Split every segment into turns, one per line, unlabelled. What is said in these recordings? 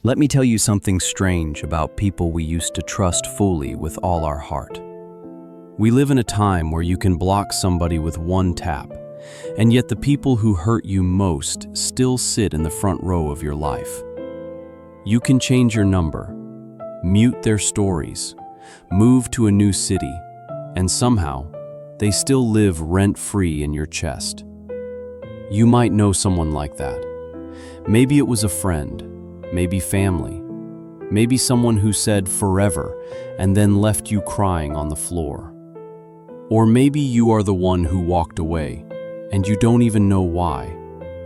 Let me tell you something strange about people we used to trust fully with all our heart. We live in a time where you can block somebody with one tap, and yet the people who hurt you most still sit in the front row of your life. You can change your number, mute their stories, move to a new city, and somehow, they still live rent-free in your chest. You might know someone like that. Maybe it was a friend, maybe family, maybe someone who said forever and then left you crying on the floor. Or maybe you are the one who walked away and you don't even know why,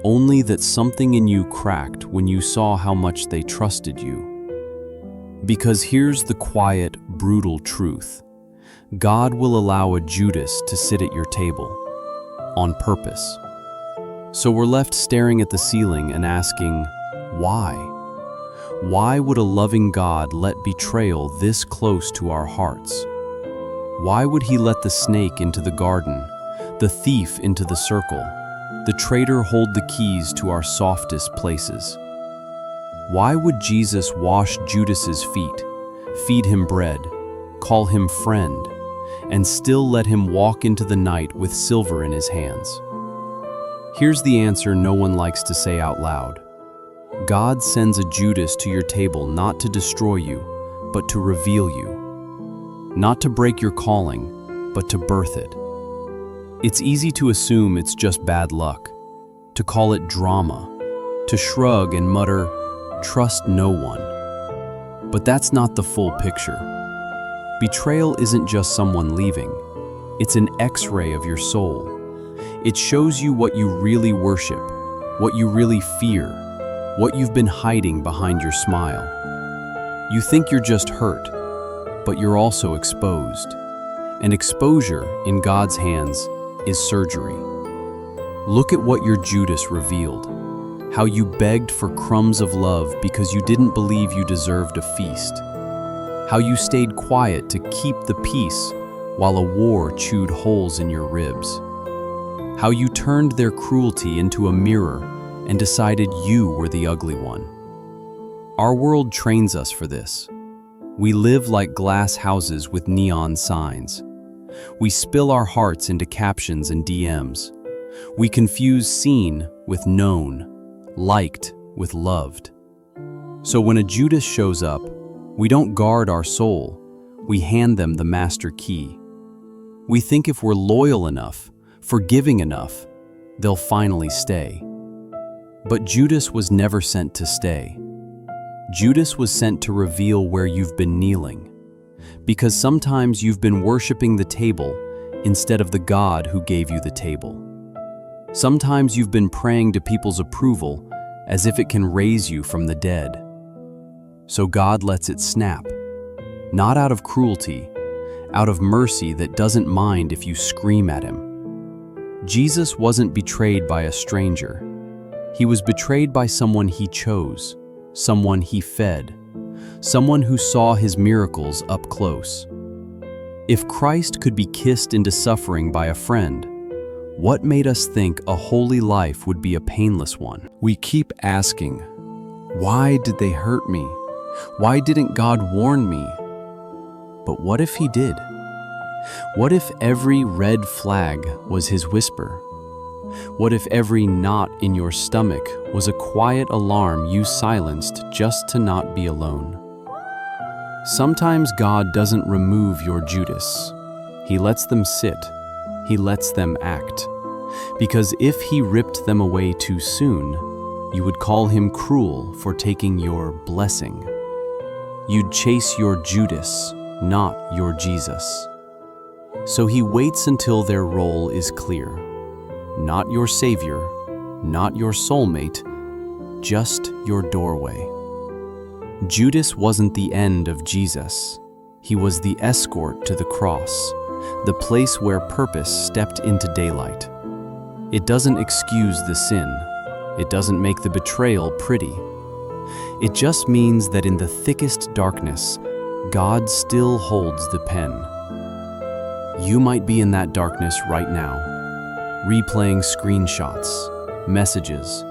only that something in you cracked when you saw how much they trusted you. Because here's the quiet, brutal truth. God will allow a Judas to sit at your table, on purpose. So we're left staring at the ceiling and asking, why? Why would a loving God let betrayal this close to our hearts? Why would He let the snake into the garden, the thief into the circle, the traitor hold the keys to our softest places? Why would Jesus wash Judas's feet, feed him bread, call him friend, and still let him walk into the night with silver in his hands? Here's the answer no one likes to say out loud. God sends a Judas to your table not to destroy you, but to reveal you. Not to break your calling, but to birth it. It's easy to assume it's just bad luck, to call it drama, to shrug and mutter, "Trust no one." But that's not the full picture. Betrayal isn't just someone leaving. It's an X-ray of your soul. It shows you what you really worship, what you really fear, what you've been hiding behind your smile. You think you're just hurt, but you're also exposed. And exposure, in God's hands, is surgery. Look at what your Judas revealed. How you begged for crumbs of love because you didn't believe you deserved a feast. How you stayed quiet to keep the peace while a war chewed holes in your ribs. How you turned their cruelty into a mirror and decided you were the ugly one. Our world trains us for this. We live like glass houses with neon signs. We spill our hearts into captions and DMs. We confuse seen with known, liked with loved. So when a Judas shows up, we don't guard our soul, we hand them the master key. We think if we're loyal enough, forgiving enough, they'll finally stay. But Judas was never sent to stay. Judas was sent to reveal where you've been kneeling. Because sometimes you've been worshiping the table instead of the God who gave you the table. Sometimes you've been praying to people's approval as if it can raise you from the dead. So God lets it snap, not out of cruelty, out of mercy that doesn't mind if you scream at Him. Jesus wasn't betrayed by a stranger. He was betrayed by someone He chose, someone He fed, someone who saw His miracles up close. If Christ could be kissed into suffering by a friend, what made us think a holy life would be a painless one? We keep asking, why did they hurt me? Why didn't God warn me? But what if He did? What if every red flag was His whisper? What if every knot in your stomach was a quiet alarm you silenced just to not be alone? Sometimes God doesn't remove your Judas. He lets them sit. He lets them act. Because if He ripped them away too soon, you would call Him cruel for taking your blessing. You'd chase your Judas, not your Jesus. So He waits until their role is clear. Not your Savior, not your soulmate, just your doorway. Judas wasn't the end of Jesus. He was the escort to the cross, the place where purpose stepped into daylight. It doesn't excuse the sin. It doesn't make the betrayal pretty. It just means that in the thickest darkness, God still holds the pen. You might be in that darkness right now, replaying screenshots, messages,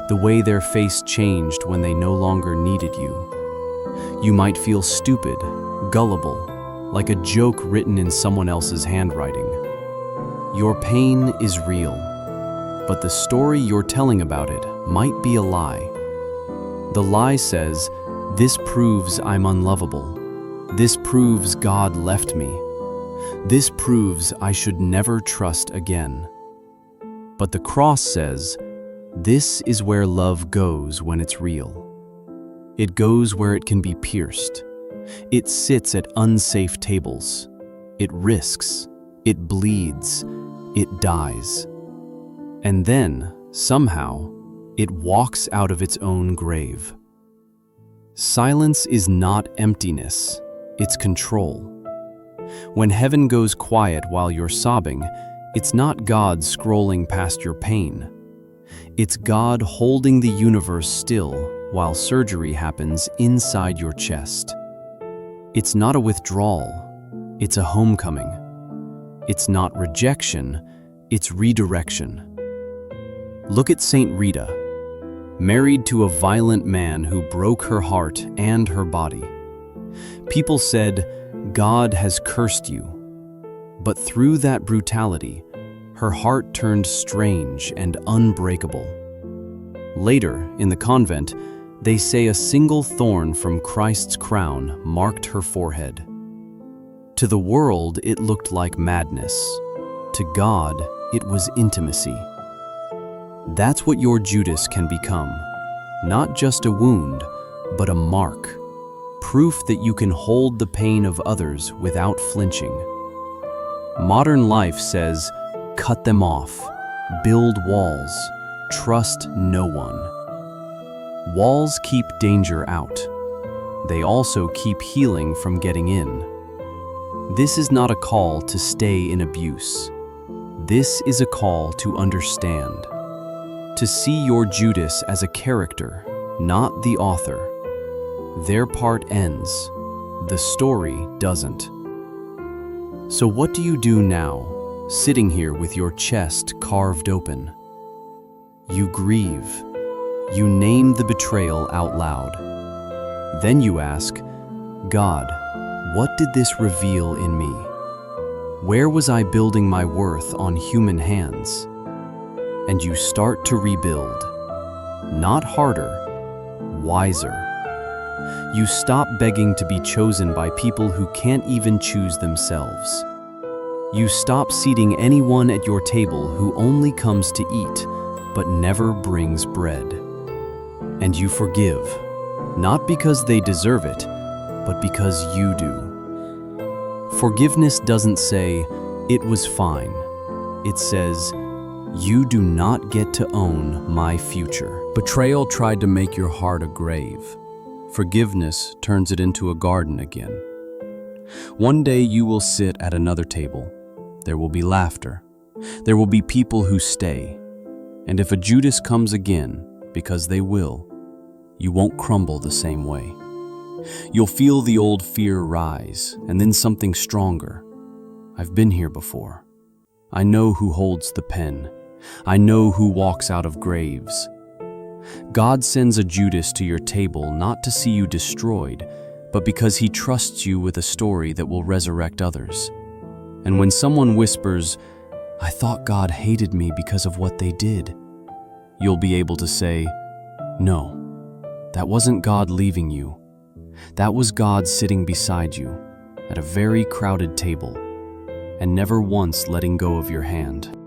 the way their face changed when they no longer needed you. You might feel stupid, gullible, like a joke written in someone else's handwriting. Your pain is real, but the story you're telling about it might be a lie. The lie says, "This proves I'm unlovable. This proves God left me. This proves I should never trust again." But the cross says, "This is where love goes when it's real." It goes where it can be pierced. It sits at unsafe tables. It risks. It bleeds. It dies. And then, somehow, it walks out of its own grave. Silence is not emptiness, it's control. When heaven goes quiet while you're sobbing, it's not God scrolling past your pain. It's God holding the universe still while surgery happens inside your chest. It's not a withdrawal, it's a homecoming. It's not rejection, it's redirection. Look at Saint Rita, married to a violent man who broke her heart and her body. People said, "God has cursed you." But through that brutality, her heart turned strange and unbreakable. Later, in the convent, they say a single thorn from Christ's crown marked her forehead. To the world, it looked like madness. To God, it was intimacy. That's what your Judas can become. Not just a wound, but a mark. Proof that you can hold the pain of others without flinching. Modern life says, cut them off, build walls, trust no one. Walls keep danger out. They also keep healing from getting in. This is not a call to stay in abuse. This is a call to understand. To see your Judas as a character, not the author. Their part ends. The story doesn't. So what do you do now, sitting here with your chest carved open? You grieve. You name the betrayal out loud. Then you ask, God, what did this reveal in me? Where was I building my worth on human hands? And you start to rebuild. Not harder, wiser. You stop begging to be chosen by people who can't even choose themselves. You stop seating anyone at your table who only comes to eat, but never brings bread. And you forgive, not because they deserve it, but because you do. Forgiveness doesn't say, it was fine. It says, you do not get to own my future. Betrayal tried to make your heart a grave. Forgiveness turns it into a garden again. One day you will sit at another table. There will be laughter. There will be people who stay. And if a Judas comes again, because they will, you won't crumble the same way. You'll feel the old fear rise, and then something stronger. I've been here before. I know who holds the pen. I know who walks out of graves. God sends a Judas to your table not to see you destroyed, but because he trusts you with a story that will resurrect others. And when someone whispers, I thought God hated me because of what they did, you'll be able to say, no, that wasn't God leaving you. That was God sitting beside you at a very crowded table and never once letting go of your hand.